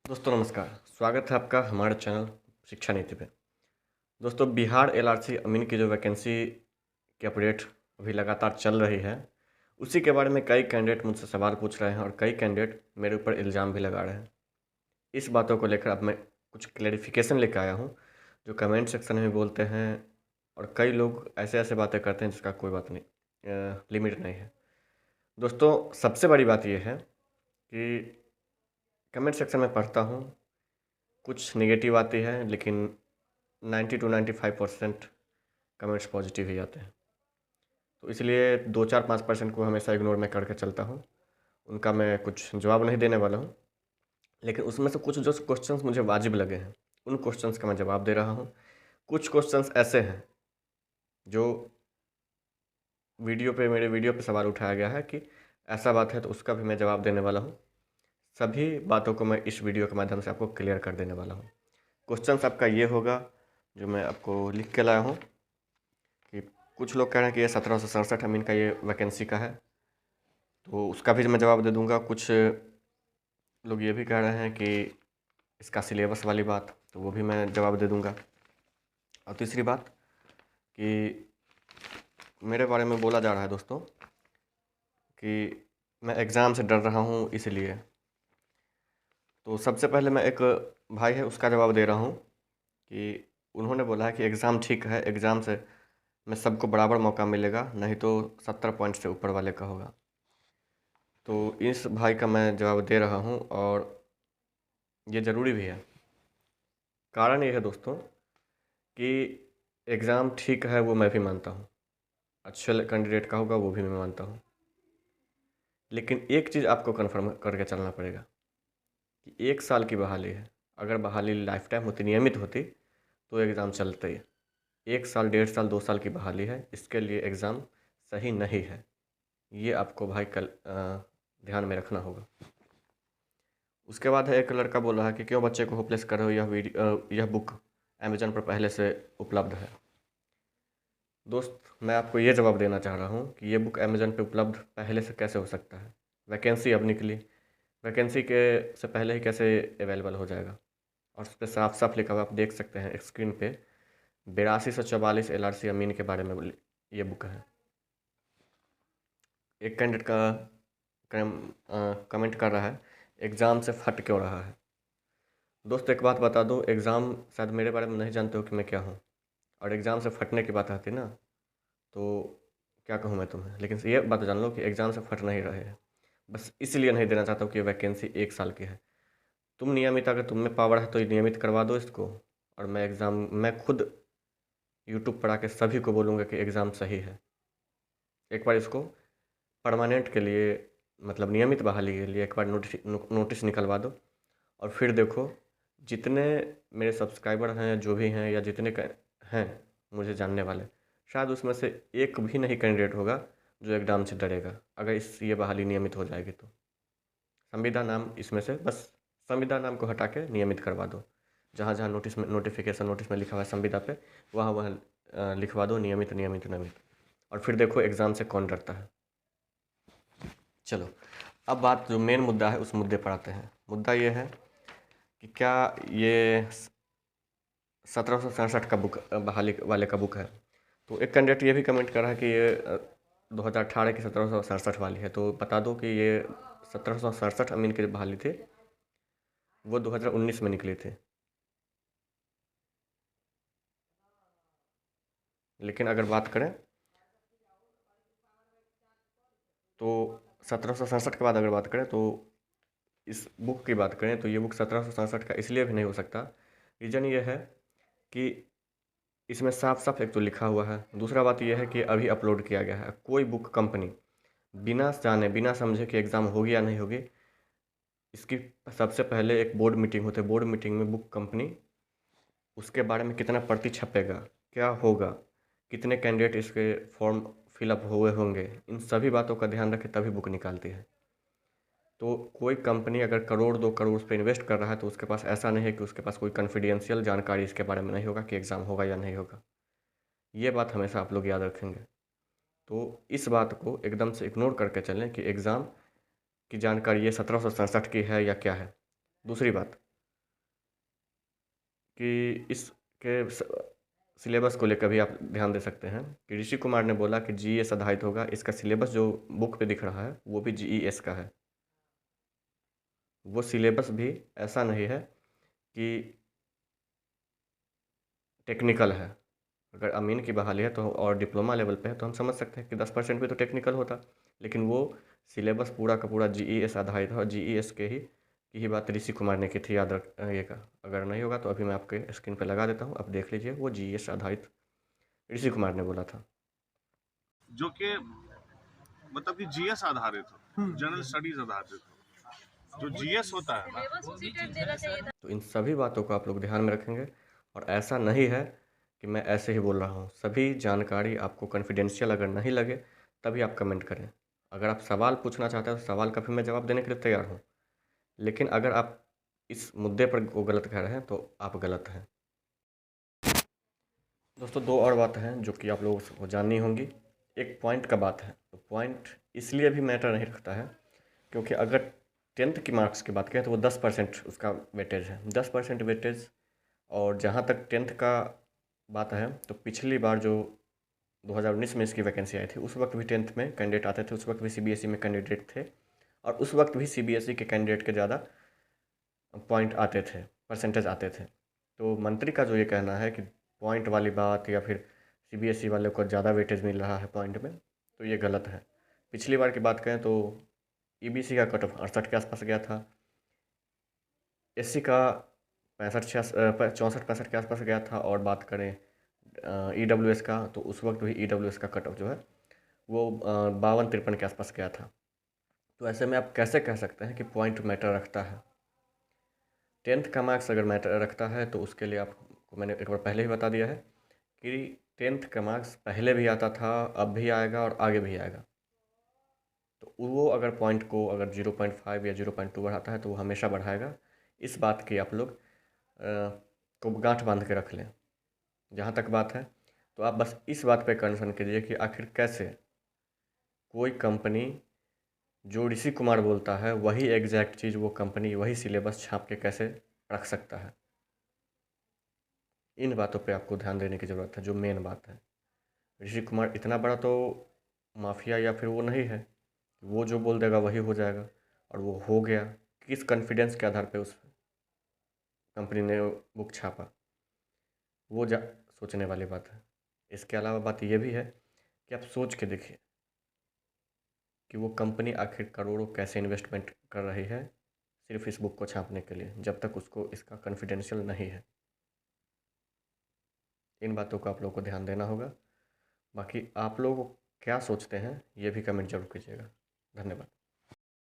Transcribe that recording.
दोस्तों नमस्कार, स्वागत है आपका हमारे चैनल शिक्षा नीति पे। दोस्तों बिहार एलआरसी अमीन की जो वैकेंसी की अपडेट अभी लगातार चल रही है, उसी के बारे में कई कैंडिडेट मुझसे सवाल पूछ रहे हैं और कई कैंडिडेट मेरे ऊपर इल्ज़ाम भी लगा रहे हैं। इस बातों को लेकर अब मैं कुछ क्लैरिफिकेशन लेकर आया हूँ, जो कमेंट सेक्शन में बोलते हैं और कई लोग ऐसे बातें करते हैं जिसका कोई बात नहीं, लिमिट नहीं है। दोस्तों सबसे बड़ी बात यह है कि कमेंट सेक्शन में पढ़ता हूँ, कुछ नेगेटिव आती है लेकिन 90 to 95% कमेंट्स पॉजिटिव ही आते हैं। तो इसलिए 2-4-5% को हमेशा इग्नोर मैं करके चलता हूँ, उनका मैं कुछ जवाब नहीं देने वाला हूँ। लेकिन उसमें से कुछ जो क्वेश्चंस मुझे वाजिब लगे हैं, उन क्वेश्चंस का मैं जवाब दे रहा हूँ। कुछ क्वेश्चंस ऐसे हैं जो मेरे वीडियो पे सवाल उठाया गया है कि ऐसा बात है, तो उसका भी मैं जवाब देने वाला हूँ। सभी बातों को मैं इस वीडियो के माध्यम से आपको क्लियर कर देने वाला हूँ। क्वेश्चंस आपका ये होगा, जो मैं आपको लिख के लाया हूँ कि कुछ लोग कह रहे हैं कि ये 1767 अमीन का ये वैकेंसी का है, तो उसका भी मैं जवाब दे दूंगा। कुछ लोग ये भी कह रहे हैं कि इसका सिलेबस वाली बात, तो वो भी मैं जवाब दे दूंगा। और तीसरी बात कि मेरे बारे में बोला जा रहा है दोस्तों कि मैं एग्ज़ाम से डर रहा हूँ इसलिए। तो सबसे पहले मैं एक भाई है उसका जवाब दे रहा हूँ कि उन्होंने बोला है कि एग्ज़ाम ठीक है, एग्ज़ाम से में सबको बराबर मौका मिलेगा, नहीं तो 70 पॉइंट से ऊपर वाले का होगा। तो इस भाई का मैं जवाब दे रहा हूँ और ये ज़रूरी भी है। कारण ये है दोस्तों कि एग्ज़ाम ठीक है, वो मैं भी मानता हूँ, अच्छे कैंडिडेट का होगा वो भी मैं मानता हूँ। लेकिन एक चीज़ आपको कन्फर्म करके चलना पड़ेगा कि 1 साल की बहाली है। अगर बहाली लाइफ टाइम होती, नियमित होती, तो एग्ज़ाम चलते ही। 1 साल, 1.5 साल, 2 साल की बहाली है, इसके लिए एग्ज़ाम सही नहीं है। ये आपको भाई कल ध्यान में रखना होगा। उसके बाद है, एक लड़का बोल रहा है कि क्यों बच्चे को होपलेस कर रहे हो, यह बुक अमेज़न पर पहले से उपलब्ध है। दोस्त मैं आपको ये जवाब देना चाह रहा हूँ कि ये बुक अमेज़न पे उपलब्ध पहले से कैसे हो सकता है। वैकेंसी अब निकली, वैकेंसी के से पहले ही कैसे अवेलेबल हो जाएगा। और उस पर साफ साफ लिखा हुआ आप देख सकते हैं स्क्रीन पे, 8244 एलआरसी अमीन के बारे में ये बुक है। एक कैंडिडेट का कमेंट कर रहा है, एग्ज़ाम से फट क्यों रहा है। दोस्त एक बात बता दो, एग्ज़ाम शायद मेरे बारे में नहीं जानते हो कि मैं क्या हूँ, और एग्ज़ाम से फटने की बात आती ना, तो क्या कहूँ मैं तुम्हें। लेकिन ये बात जान लो कि एग्ज़ाम से फट नहीं रहे हैं, बस इसलिए नहीं देना चाहता हूँ कि वैकेंसी 1 साल की है। तुम नियमित, अगर तुम में पावर है तो नियमित करवा दो इसको, और मैं खुद यूट्यूब पर आके सभी को बोलूँगा कि एग्ज़ाम सही है। एक बार इसको परमानेंट के लिए, मतलब नियमित बहाली के लिए एक बार नोटिस निकलवा दो, और फिर देखो जितने मेरे सब्सक्राइबर हैं, जो भी हैं, या जितने हैं मुझे जानने वाले, शायद उसमें से एक भी नहीं कैंडिडेट होगा जो एग्ज़ाम से डरेगा, अगर ये बहाली नियमित हो जाएगी तो। संविदा नाम इसमें से बस संविदा नाम को हटा के नियमित करवा दो। जहाँ जहाँ नोटिफिकेशन नोटिस में लिखा हुआ है संविदा पे, वहाँ वहाँ लिखवा दो नियमित नियमित नियमित, और फिर देखो एग्ज़ाम से कौन डरता है। चलो अब बात जो मेन मुद्दा है उस मुद्दे पर आते हैं। मुद्दा ये है कि क्या ये 1767 का बुक बहाली वाले का बुक है। तो एक कैंडिडेट ये भी कमेंट कर रहा है कि ये 2018 की 1767 वाली है। तो बता दो कि ये 1767 अमीन की बहाली थी, वो 2019 में निकली थी। लेकिन अगर बात करें तो 1767 के बाद अगर बात करें तो इस बुक की बात करें तो ये बुक 1767 का इसलिए भी नहीं हो सकता। रीज़न ये है कि इसमें साफ साफ एक तो लिखा हुआ है, दूसरा बात यह है कि अभी अपलोड किया गया है। कोई बुक कंपनी बिना जाने बिना समझे कि एग्ज़ाम होगी या नहीं होगी, इसकी सबसे पहले एक बोर्ड मीटिंग होती है। बोर्ड मीटिंग में बुक कंपनी उसके बारे में कितना प्रति छपेगा, क्या होगा, कितने कैंडिडेट इसके फॉर्म फिलअप हुए होंगे, इन सभी बातों का ध्यान रखे तभी बुक निकालती है। तो कोई कंपनी अगर करोड़ 2 करोड़ उस पर इन्वेस्ट कर रहा है तो उसके पास ऐसा नहीं है कि उसके पास कोई कॉन्फिडेंशियल जानकारी इसके बारे में नहीं होगा कि एग्ज़ाम होगा या नहीं होगा। ये बात हमेशा आप लोग याद रखेंगे। तो इस बात को एकदम से इग्नोर करके चलें कि एग्ज़ाम की जानकारी ये 1767 की है या क्या है। दूसरी बात, कि इसके सिलेबस को लेकर भी आप ध्यान दे सकते हैं कि ऋषि कुमार ने बोला कि जीएस आधारित होगा। इसका सिलेबस जो बुक पे दिख रहा है वो भी जीईएस का है। वो सिलेबस भी ऐसा नहीं है कि टेक्निकल है। अगर अमीन की बहाली है तो और डिप्लोमा लेवल पे है तो हम समझ सकते हैं कि 10% भी तो टेक्निकल होता, लेकिन वो सिलेबस पूरा का पूरा जीईएस आधारित है और जीईएस के ही की ही बात ऋषि कुमार ने की थी, याद रखिएगा। अगर नहीं होगा तो अभी मैं आपके स्क्रीन पे लगा देता हूँ, आप देख लीजिए। वो जीईएस आधारित ऋषि कुमार ने बोला था, जो कि मतलब कि जीएस आधारित हो, जनरल स्टडीज आधारित हो। जो जीएस होता है ना, तो इन सभी बातों को आप लोग ध्यान में रखेंगे। और ऐसा नहीं है कि मैं ऐसे ही बोल रहा हूँ, सभी जानकारी आपको कॉन्फिडेंशियल अगर नहीं लगे तभी आप कमेंट करें। अगर आप सवाल पूछना चाहते हैं तो सवाल का भी मैं जवाब देने के लिए तैयार हूँ, लेकिन अगर आप इस मुद्दे पर वो गलत कह रहे हैं तो आप गलत हैं। दोस्तों, दो और बात हैं जो कि आप लोगों को जाननी होंगी। एक पॉइंट का बात है, तो पॉइंट इसलिए भी मैटर नहीं रखता है क्योंकि अगर 10th की मार्क्स की बात करें तो वो 10% उसका वेटेज है, 10% वेटेज। और जहाँ तक 10th का बात है तो पिछली बार जो 2019 में इसकी वैकेंसी आई थी उस वक्त भी 10th में कैंडिडेट आते थे, उस वक्त भी सीबीएसई में कैंडिडेट थे और उस वक्त भी सीबीएसई के कैंडिडेट के ज़्यादा पॉइंट आते थे, परसेंटेज आते थे। तो मंत्री का जो ये कहना है कि पॉइंट वाली बात या फिर सीबीएसई वाले को ज़्यादा वेटेज मिल रहा है पॉइंट में, तो ये गलत है। पिछली बार की बात करें तो ईबीसी का कट ऑफ 68 के आसपास गया था, एससी का 64-65 के आसपास गया था। और बात करें ईडब्ल्यूएस का तो उस वक्त भी ईडब्ल्यूएस का कट ऑफ जो है वो 52-53 के आसपास गया था। तो ऐसे में आप कैसे कह सकते हैं कि पॉइंट मैटर रखता है? 10th का मार्क्स अगर मैटर रखता है तो उसके लिए आपको मैंने एक बार पहले ही बता दिया है कि 10th का मार्क्स पहले भी आता था, अब भी आएगा और आगे भी आएगा। तो वो अगर पॉइंट को अगर 0.5 या 0.2 बढ़ाता है तो वो हमेशा बढ़ाएगा। इस बात की आप लोग को गांठ बांध के रख लें। जहाँ तक बात है तो आप बस इस बात पे कंसर्न कीजिए कि आखिर कैसे कोई कंपनी जो ऋषि कुमार बोलता है वही एग्जैक्ट चीज़ वो कंपनी वही सिलेबस छाप के कैसे रख सकता है। इन बातों पे आपको ध्यान देने की ज़रूरत है, जो मेन बात है। ऋषि कुमार इतना बड़ा तो माफिया या फिर वो नहीं है, वो जो बोल देगा वही हो जाएगा। और वो हो गया किस कॉन्फिडेंस के आधार पे उस कंपनी ने बुक छापा, वो सोचने वाली बात है। इसके अलावा बात ये भी है कि आप सोच के देखिए कि वो कंपनी आखिर करोड़ों कैसे इन्वेस्टमेंट कर रही है सिर्फ इस बुक को छापने के लिए, जब तक उसको इसका कॉन्फिडेंशियल नहीं है। इन बातों को आप लोगों को ध्यान देना होगा। बाकी आप लोग क्या सोचते हैं ये भी कमेंट जरूर कीजिएगा। धन्यवाद।